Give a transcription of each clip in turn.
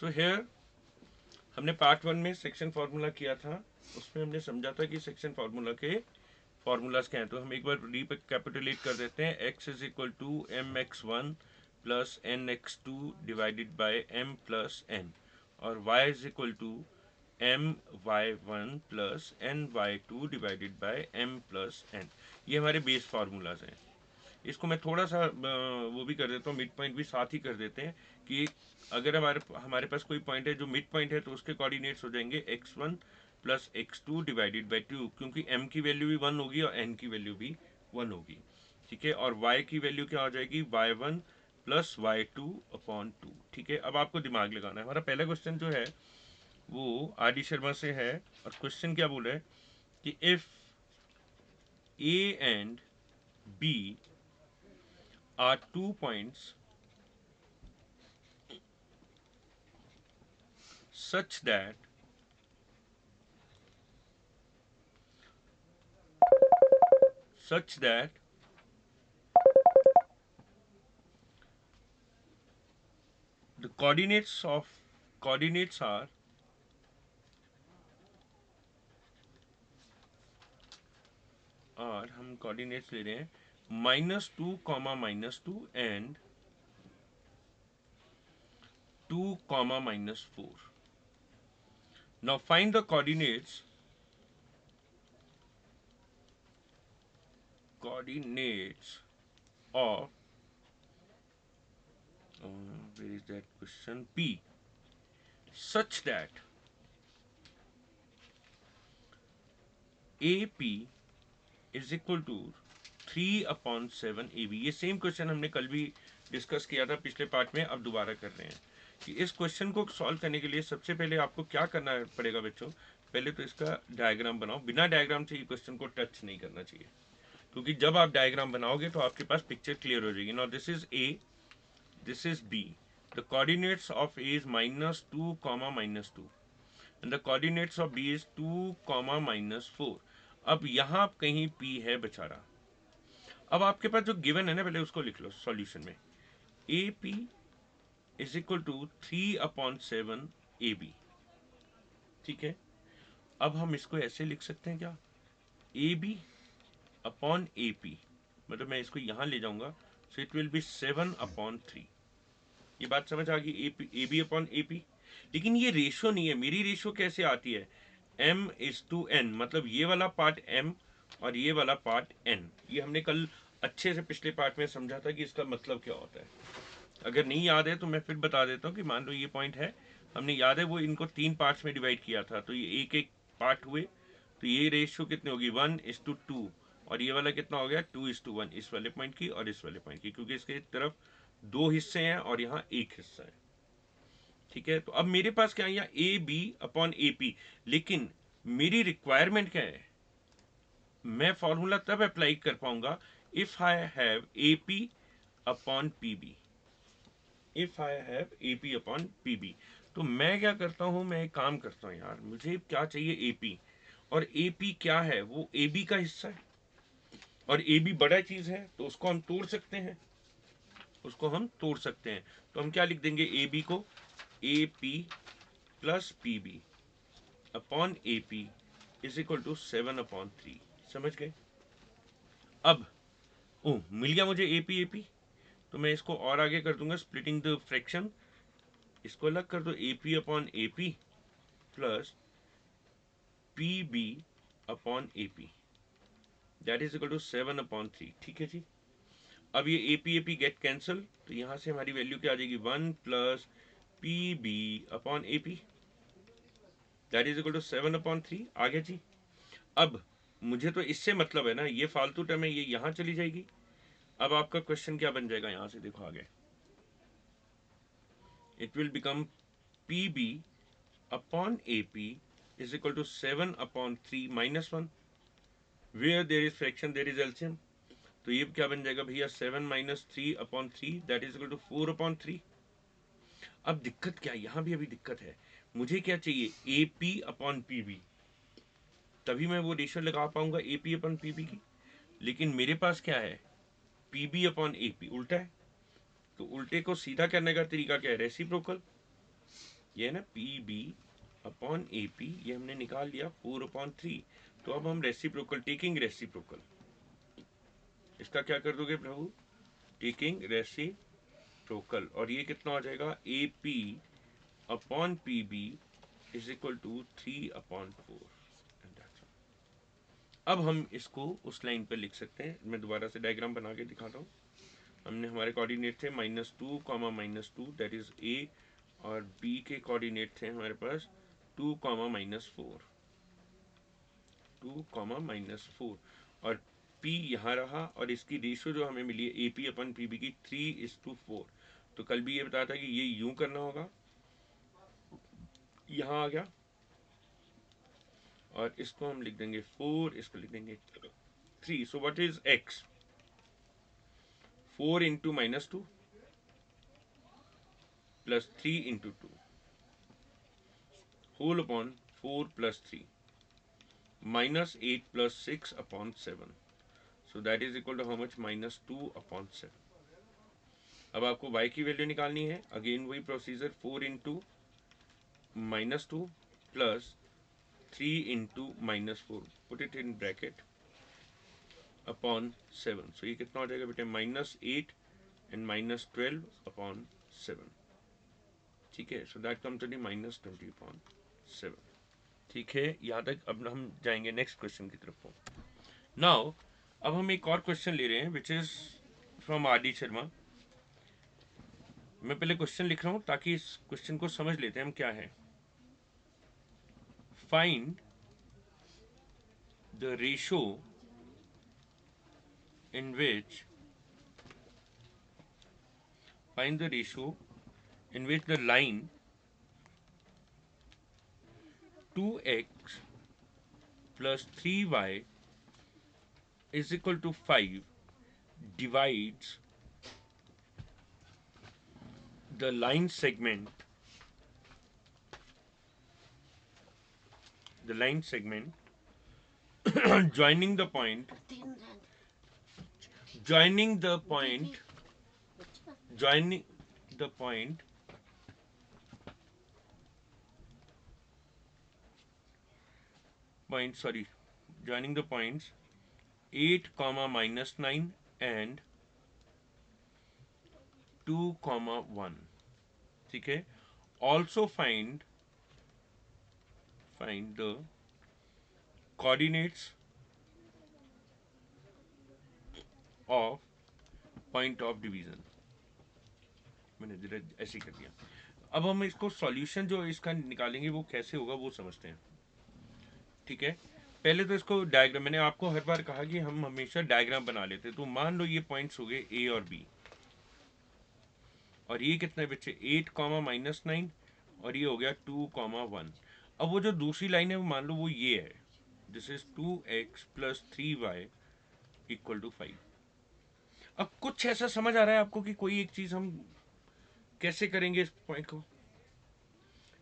So here हमने part 1 में section formula किया था, उसमें हमने समझा था कि सेक्शन फार्मूला के फार्मूलाज क्या हैं। तो हम एक बार रिकैपिटुलेट कर देते हैं। x is equal to mx1 plus nx2 divided by m plus n, और y is equal to my1 plus ny2 divided by m plus n। ये हमारे बेस फार्मूलाज हैं। इसको मैं थोड़ा सा वो भी कर देता हूँ, मिड पॉइंट भी साथ ही कर देते हैं कि अगर हमारे पास कोई पॉइंट है जो मिड पॉइंट है तो उसके कोऑर्डिनेट्स हो जाएंगे x1 plus x2 divided by 2, क्योंकि m की वैल्यू भी 1 होगी और n की वैल्यू भी 1 होगी। ठीक है, और y की वैल्यू क्या हो जाएगी, y1 प्लस y2 अपॉन 2। ठीक है, अब आपको दिमाग लगाना है। हमारा पहला क्वेश्चन जो है वो आदि शर्मा से है, और क्वेश्चन क्या बोल रहा है कि if a and b are 2 points such that the coordinates are हम coordinates ले रहे हैं -2, -2 and 2, -4. Now find the coordinates of where is that question, P, such that AP is equal to 3/7 AB। ये सेम क्वेश्चन हमने कल भी discuss किया था पिछले पार्ट में, अब दोबारा कर रहे हैं कि इस क्वेश्चन को सॉल्व करने के लिए सबसे पहले आपको क्या करना पड़ेगा बच्चों, पहले तो इसका डायग्राम बनाओ। बिना डायग्राम से ये क्वेश्चन को टच नहीं करना चाहिए, क्योंकि जब आप डायग्राम बनाओगे तो आपके पास पिक्चर क्लियर हो जाएगी। Now this is A, this is B, the coordinates of A is -2, -2 and the coordinates of B is 2, -4। अब यहाँ कहीं P है बेचारा। अब आपके पास जो गिवन है ना, पहले उसको लिख लो सॉल्यूशन में। AP is equal to 3/7 AB। ठीक है, अब हम इसको ऐसे लिख सकते हैं क्या, AB अपॉन AP, मतलब मैं इसको यहाँ ले जाऊंगा, सो इट विल बी 7/3। ये बात समझ आ गई, AB अपॉन AP। लेकिन ये रेशो नहीं है, मेरी रेशो कैसे आती है, m/n, मतलब ये वाला पार्ट m और ये वाला पार्ट n। ये हमने कल अच्छे से पिछले पार्ट में समझा था कि इसका मतलब क्या होता है। अगर नहीं याद है तो मैं फिर बता देता हूँ कि मान लो ये पॉइंट है, हमने याद है वो इनको 3 पार्ट्स में डिवाइड किया था, तो ये एक एक पार्ट हुए, तो ये रेशियो कितनी होगी 1:2, और ये वाला कितना हो गया 2:1, इस वाले पॉइंट की और इस वाले पॉइंट की, क्योंकि इसके तरफ 2 हिस्से हैं और यहाँ एक हिस्सा है। ठीक है, तो अब मेरे पास क्या है, यहाँ AB/AP, लेकिन मेरी रिक्वायरमेंट क्या है, मैं फॉर्मूला तब अप्लाई कर पाऊंगा if I have AP/PB, if I have AP/PB। तो मैं क्या करता हूं, मैं एक काम करता हूं यार, मुझे क्या चाहिए AP, और AP क्या है, वो AB का हिस्सा है, और AB बड़ा चीज है तो उसको हम तोड़ सकते हैं, तो हम क्या लिख देंगे, AB को AP plus PB upon AP is equal to 7/3। समझ गए। अब मिल गया मुझे AP, तो मैं इसको और आगे कर दूंगा, स्प्लिटिंग द फ्रैक्शन, इसको अलग कर दो, AP/AP plus PB/AP, that is equal to 7/3। ठीक है जी। अब ये AP गेट कैंसल, तो यहां से हमारी वैल्यू क्या आ जाएगी, 1 plus PB/AP, that is equal to 7/3। आ गया जी। अब मुझे तो इससे मतलब है ना, ये फालतू टर्म है, ये यहां चली जाएगी। अब आपका क्वेश्चन क्या बन जाएगा, यहां से देखो आगे, it will become PB/AP is equal to 7/3 -1, where there is fraction there is LCM, तो ये क्या बन जाएगा भैया, 7 - 3/3 दैट इज इक्वल टू 4/3। अब दिक्कत क्या है, यहां भी अभी दिक्कत है, मुझे क्या चाहिए, AP/PB, तभी मैं वो रेशियो लगा पाऊंगा AP/PB की। लेकिन मेरे पास क्या है, PB/AP उल्टा है, तो उल्टे को सीधा करने का तरीका क्या है, रेसिप्रोकल। ये है ना PB/AP, ये हमने निकाल लिया 4/3। तो अब हम रेसिप्रोकल, टेकिंग रेसिप्रोकल, इसका क्या कर दोगे प्रभु, टेकिंग रेसिप्रोकल, और ये कितना हो जाएगा, AP/PB इज इक्वल टू 3/4। अब हम इसको उस लाइन पर लिख सकते हैं। मैं दोबारा से डायग्राम बना के दिखाता हूँ। हमने हमारे कोऑर्डिनेट थे -2, -2, दैट इज A, और B के कोऑर्डिनेट थे हमारे पास 2, -4, 2, -4, और P यहाँ रहा, और इसकी रेशियो जो हमें मिली है AP/PB की 3:4। तो कल भी ये बताया था कि ये यूं करना होगा, यहाँ आ गया, और इसको हम लिख देंगे 4, इसको लिख देंगे 3। So what is x, 4 into -2 plus 3 into 2 whole upon 4 plus 3 -8 plus 6/7। So that is equal to how much, -2/7। अब आपको y की वैल्यू निकालनी है। अगेन वही procedure, 4 into -2 plus 3 into -4, put it in bracket, upon 7। सो ये कितना हो जाएगा बेटे, -8 एंड -12/7। ठीक है, so that comes to be -20/7। ठीक है, यहाँ तक। अब हम जाएंगे नेक्स्ट क्वेश्चन की तरफ। नाउ अब हम एक और क्वेश्चन ले रहे हैं which is from RD. Sharma. मैं पहले क्वेश्चन लिख रहा हूँ ताकि इस क्वेश्चन को समझ लेते हैं हम क्या है। Find the ratio in which the line 2x plus 3y is equal to 5 divides the line segment joining the point joining the point joining the points 8, -9 and 2, 1. ठीक है, also find the coordinates of point of division। मैंने जरा ऐसे कर दिया। अब हम इसको सॉल्यूशन जो इसका निकालेंगे वो कैसे होगा वो समझते हैं। ठीक है, पहले तो इसको डायग्राम, मैंने आपको हर बार कहा कि हम हमेशा डायग्राम बना लेते हैं। तो मान लो ये पॉइंट्स हो गए A और B, और ये कितने बच्चे 8, -9, और ये हो गया 2, 1। अब वो जो दूसरी लाइन है वो मान लो वो ये है, दिस इज 2x + 3y = 5। अब कुछ ऐसा समझ आ रहा है आपको कि कोई एक चीज हम कैसे करेंगे इस पॉइंट को।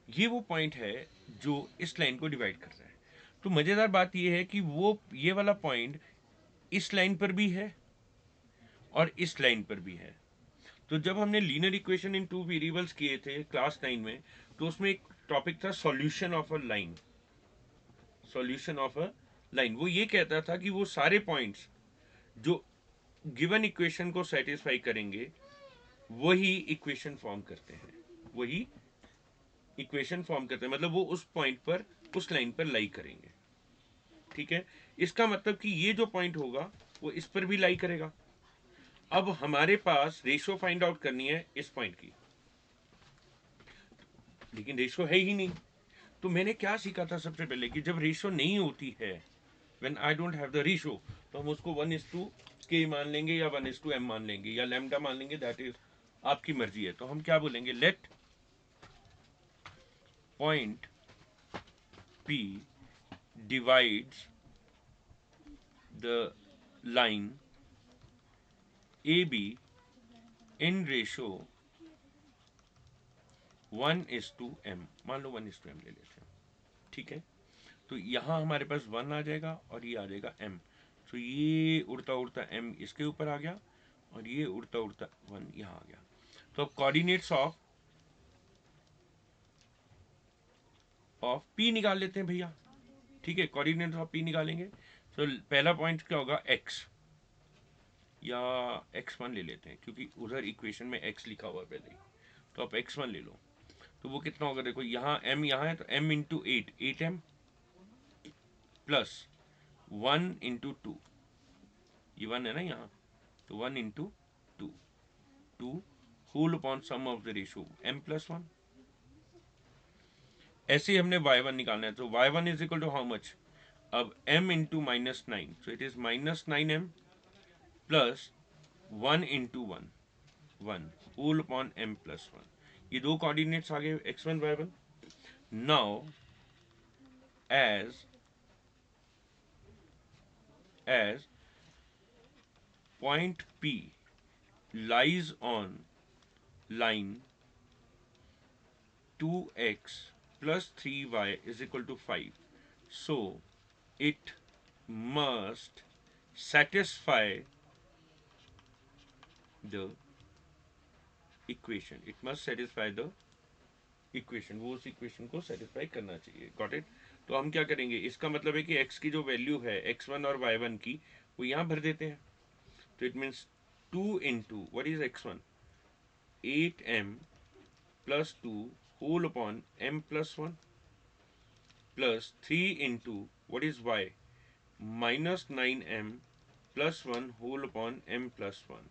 ये वो पॉइंट है जो इस लाइन को डिवाइड कर रहा है। तो मजेदार बात ये है कि वो ये वाला पॉइंट इस लाइन पर भी है और इस लाइन पर भी है। तो जब हमने लीनियर इक्वेशन इन 2 वेरिएबल्स किए थे क्लास 9 में, तो उसमें एक टॉपिक था सॉल्यूशन ऑफ अ लाइन। वो ये कहता था कि वो सारे पॉइंट्स जो गिवन इक्वेशन को सेटिस्फाई करेंगे वही इक्वेशन फॉर्म करते हैं, मतलब वो उस पॉइंट पर, उस लाइन पर लाई करेंगे। ठीक है, इसका मतलब कि ये जो पॉइंट होगा वो इस पर भी लाई करेगा। अब हमारे पास रेशो फाइंड आउट करनी है इस पॉइंट की, लेकिन रेशो है ही नहीं। तो मैंने क्या सीखा था सबसे पहले कि जब रेशो नहीं होती है, when I don't have the ratio, तो हम उसको 1:k मान लेंगे या 1:m मान लेंगे या लैम्डा मान लेंगे, दैट इज आपकी मर्जी है। तो हम क्या बोलेंगे, let point P divides the line AB in ratio 1:m। मान लो 1:m ले लेते हैं। ठीक है, तो यहाँ हमारे पास 1 आ जाएगा और ये आ जाएगा m। तो ये उड़ता उड़ता m इसके ऊपर आ गया और ये उड़ता उड़ता 1 यहाँ आ गया। तो अब कोऑर्डिनेट्स ऑफ ऑफ पी निकाल लेते हैं भैया, ठीक है, कोऑर्डिनेट्स ऑफ पी निकालेंगे। तो पहला पॉइंट क्या होगा, एक्स या x1 ले लेते हैं क्योंकि उधर इक्वेशन में x लिखा हुआ है पहले ही, तो आप x1 ले लो। तो वो कितना होगा, देखो यहाँ m यहाँ है तो m into 8m plus 1 into 2, ये 1 है ना यहाँ, तो 1 into 2, 2 whole upon sum of the ratio m plus 1। ऐसे ही हमने y1 निकालना है, तो y1 is equal to how much, अब m into minus 9, so it is minus 9m plus 1 into 1, 1 whole upon m plus 1। ये दो कोऑर्डिनेट्स आ गए x1 y1। Now as point P lies on line 2x plus 3y is equal to 5, so it must satisfy the equation, it must satisfy the equation, वो उस equation को satisfy करना चाहिए। Got it. तो हम क्या करेंगे, इसका मतलब है कि x की जो वैल्यू है x1 और y1 की, वो यहाँ भर देते हैं। तो it means 2 into what is x1, 8m plus 2 whole upon m plus 1 plus 3 into what is y, minus 9m plus 1 whole upon m plus 1,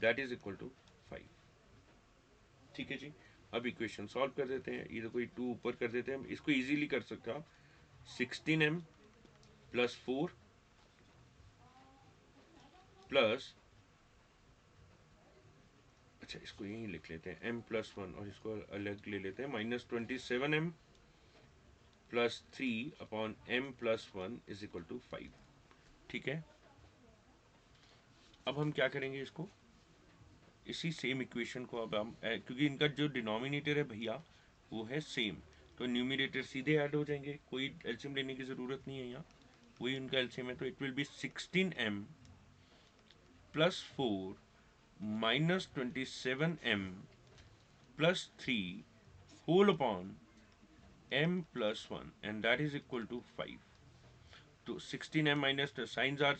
that is equal to 5। ठीक है जी। अब इक्वेशन सॉल्व कर देते हैं, ये तो कोई 2 ऊपर कर देते हैं, इसको इजीली कर सकते हो आप। 16m प्लस 4 प्लस, अच्छा इसको यहीं लिख लेते हैं m प्लस 1, और इसको अलग ले लेते हैं, minus 27m plus 3 upon m plus 1 is equal to 5। ठीक है, अब हम क्या करेंगे, इसको इसी सेम इक्वेशन को अब हम क्योंकि इनका जो डिनोमिनेटर है भैया वो है सेम, तो न्यूमिनेटर सीधे ऐड हो जाएंगे, कोई एलसीएम लेने की ज़रूरत नहीं है यहाँ, वही उनका एलसीएम है। तो it will be 16m plus 4 minus 27m plus 3 whole upon m plus 1 and that is equal to 5। तो 16m minus the signs are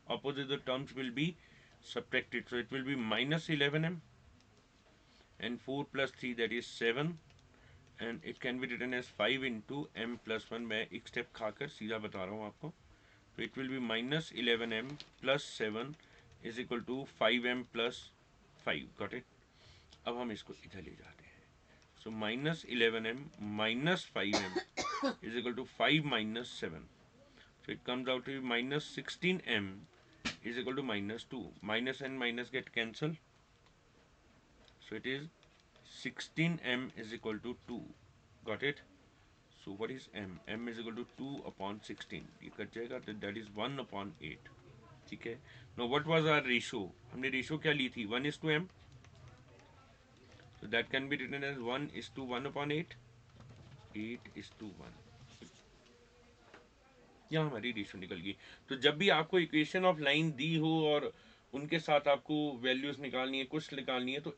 opposite, the terms will be subtracted, so it will be minus 11m and 4 plus 3 that is 7, and it can be written as 5 into m plus 1। मैं एक step खाकर सीधा बता रहा हूँ आपको। तो it will be minus 11m plus 7 is equal to 5m plus 5। got it। अब हम इसको इधर ले जाते हैं, so minus 11m minus 5m is equal to 5 minus 7, so it comes out to be minus 16m is equal to minus 2, minus and minus get cancelled, so it is 16m is equal to 2। got it। so what is m, m is equal to 2 upon 16, ये cut जाएगा, तो that is 1 upon 8। ठीक है, now what was our ratio, हमने ratio क्या ली थी, 1:m, so that can be written as 1:1 upon 8, 8:1, यहाँ हमारी रेशियो निकल गई। तो जब भी आपको इक्वेशन ऑफ लाइन दी हो और उनके साथ आपको वैल्यूज निकालनी है, कुछ निकालनी है, तो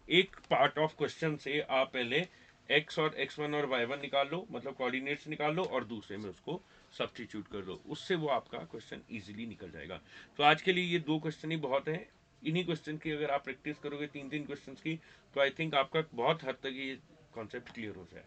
एक पार्ट ऑफ क्वेश्चन से आप पहले x और x1 और y1 निकाल लो, मतलब कोऑर्डिनेट्स निकाल लो, और दूसरे में उसको सब्स्टिट्यूट कर दो, उससे वो आपका क्वेश्चन इजीली निकल जाएगा। तो आज के लिए ये 2 क्वेश्चन ही बहुत हैं। इन्हीं क्वेश्चन की अगर आप प्रैक्टिस करोगे 3-3 क्वेश्चन की, तो आई थिंक आपका बहुत हद तक ये कॉन्सेप्ट क्लियर हो जाए।